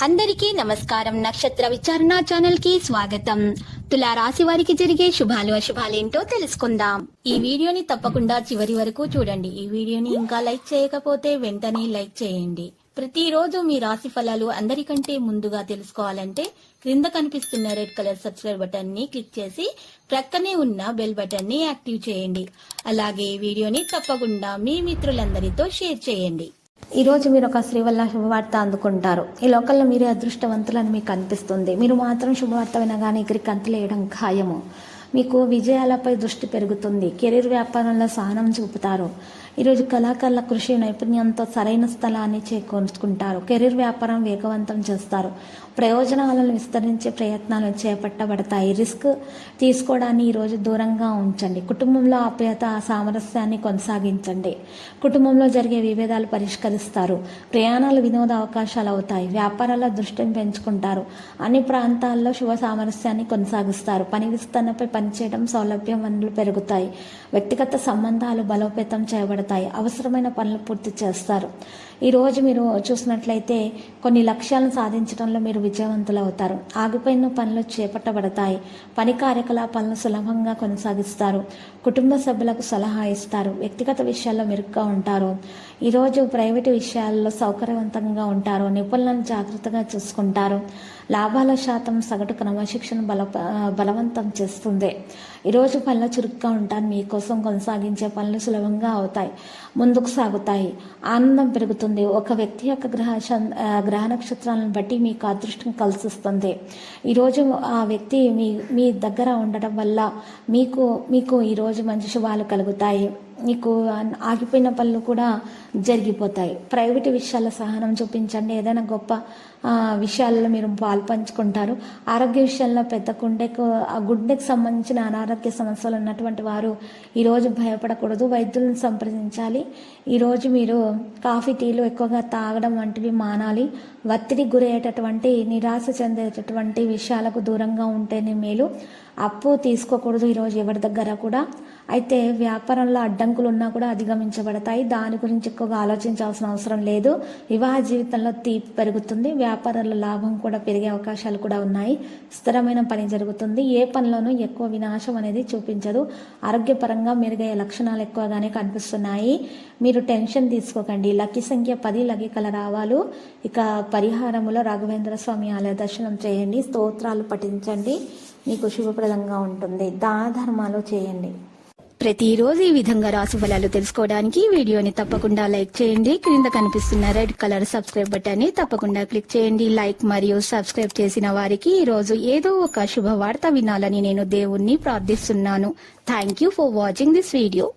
అందరికీ నమస్కారం. నక్షత్ర విచారణ ఛానల్ కి స్వాగతం. తులా రాశి వారికి జరిగే శుభాలు అశుభాలేంటో తెలుసుకుందాం. ఈ వీడియోని తప్పకుండా చివరి వరకు చూడండి. ఈ వీడియోని ఇంకా లైక్ చేయకపోతే వెంటనే లైక్ చేయండి. ప్రతిరోజు మీ రాశి ఫలాలు అందరికంటే ముందుగా తెలుసుకోవాలంటే క్రింద కనిపిస్తున్న రెడ్ కలర్ సబ్స్క్రైబ్ బటన్ ని క్లిక్ చేసి ప్రక్కనే ఉన్న బెల్ బటన్ ని యాక్టివ్ చేయండి. అలాగే ఈ వీడియోని తప్పకుండా మీ మిత్రులందరితో షేర్ చేయండి. ఈ రోజు మీరు ఒక స్త్రీ వల్ల శుభవార్త అందుకుంటారు. ఈ లోకల్లో మీరే అదృష్టవంతులని మీకు అనిపిస్తుంది. మీరు మాత్రం శుభవార్త వినగానే ఎగిరికి గంతులేయడం ఖాయము. మీకు విజయాలపై దృష్టి పెరుగుతుంది. కెరీర్ వ్యాపారంలో సహనం చూపుతారు. ఈరోజు కళాకారుల కృషి నైపుణ్యంతో సరైన స్థలాన్ని చేకూర్చుకుంటారు. కెరీర్ వ్యాపారం వేగవంతం చేస్తారు. ప్రయోజనాలను విస్తరించే ప్రయత్నాలు చేపట్టబడతాయి. రిస్క్ తీసుకోవడాన్ని ఈరోజు దూరంగా ఉంచండి. కుటుంబంలో ఆప్యాయత సామరస్యాన్ని కొనసాగించండి. కుటుంబంలో జరిగే విభేదాలు పరిష్కరిస్తారు. ప్రయాణాలు వినోద అవకాశాలు అవుతాయి. వ్యాపారాల దృష్టిని పెంచుకుంటారు. అన్ని ప్రాంతాల్లో శుభ సామరస్యాన్ని కొనసాగిస్తారు. పని విస్తరణపై పనిచేయడం సౌలభ్యం వనరులు పెరుగుతాయి. వ్యక్తిగత సంబంధాలు బలోపేతం చేయబడతాయి. అవసరమైన పనులు పూర్తి చేస్తారు. ఈరోజు మీరు చూసినట్లయితే కొన్ని లక్ష్యాలను సాధించడంలో మీరు విజయవంతులు అవుతారు. ఆగిపోయిన పనులు చేపట్టబడతాయి. పని కార్యకలాపాలను సులభంగా కొనసాగిస్తారు. కుటుంబ సభ్యులకు సలహా ఇస్తారు. వ్యక్తిగత విషయాల్లో మెరుగ్గా ఉంటారు. ఈరోజు ప్రైవేటు విషయాల్లో సౌకర్యవంతంగా ఉంటారు. నిపుణులను జాగ్రత్తగా చూసుకుంటారు. లాభాల శాతం సగటు క్రమశిక్షణ బలవంతం చేస్తుంది. ఈరోజు పనులు చురుగ్గా ఉంటారు. మీకోసం కొనసాగించే పనులు సులభంగా అవుతాయి, ముందుకు సాగుతాయి. ఆనందం పెరుగుతుంది. ఒక వ్యక్తి యొక్క గ్రహ నక్షత్రాలను బట్టి మీకు అదృష్టం కలిసిస్తుంది. ఈరోజు ఆ వ్యక్తి మీ దగ్గర ఉండటం వల్ల మీకు ఈరోజు మంచి శుభాలు కలుగుతాయి. మీకు ఆగిపోయిన పనులు కూడా జరిగిపోతాయి. ప్రైవేటు విషయాల సహనం చూపించండి. ఏదైనా గొప్ప విషయాల్లో మీరు పాల్పంచుకుంటారు. ఆరోగ్య విషయంలో పెద్ద గుండెకు సంబంధించిన అనారోగ్య సమస్యలు ఉన్నటువంటి వారు ఈరోజు భయపడకూడదు. వైద్యులను సంప్రదించాలి. ఈరోజు మీరు కాఫీ టీలు ఎక్కువగా తాగడం వంటివి మానాలి. ఒత్తిడికి గురయ్యేటటువంటి నిరాశ చెందేటటువంటి విషయాలకు దూరంగా ఉంటేనే మేలు. అప్పు తీసుకోకూడదు ఈరోజు ఎవరి దగ్గర కూడా. అయితే వ్యాపారంలో అడ్డంకులు ఉన్నా కూడా అధిగమించబడతాయి. దాని గురించి ఎక్కువగా ఆలోచించాల్సిన అవసరం లేదు. వివాహ జీవితంలో తీపి పెరుగుతుంది. వ్యాపారంలో లాభం కూడా పెరిగే అవకాశాలు కూడా ఉన్నాయి. స్థిరమైన పని జరుగుతుంది. ఏ పనిలోనూ ఎక్కువ వినాశం అనేది చూపించదు. ఆరోగ్యపరంగా మెరుగయ్యే లక్షణాలు ఎక్కువగానే కనిపిస్తున్నాయి. మీరు టెన్షన్ తీసుకోకండి. లక్కీ సంఖ్య 10, లక్కీ కలర్ ఆవాలు. ఇక పరిహారములో రాఘవేంద్ర స్వామి ఆలయ దర్శనం చేయండి. స్తోత్రాలు పఠించండి. మీకు శుభప్రదంగా ఉంటుంది. దాన ధర్మాలు చేయండి. ప్రతిరోజు ఈ విధంగా రాశి ఫలాలు తెలుసుకోవడానికి వీడియోని తప్పకుండా లైక్ చేయండి. క్రింద కనిపిస్తున్న రెడ్ కలర్ సబ్స్క్రైబ్ బటన్ ని తప్పకుండా క్లిక్ చేయండి. లైక్ మరియు సబ్స్క్రైబ్ చేసిన వారికి ఈ రోజు ఏదో ఒక శుభవార్త వినాలని నేను దేవుణ్ణి ప్రార్థిస్తున్నాను. Thank you for watching this video.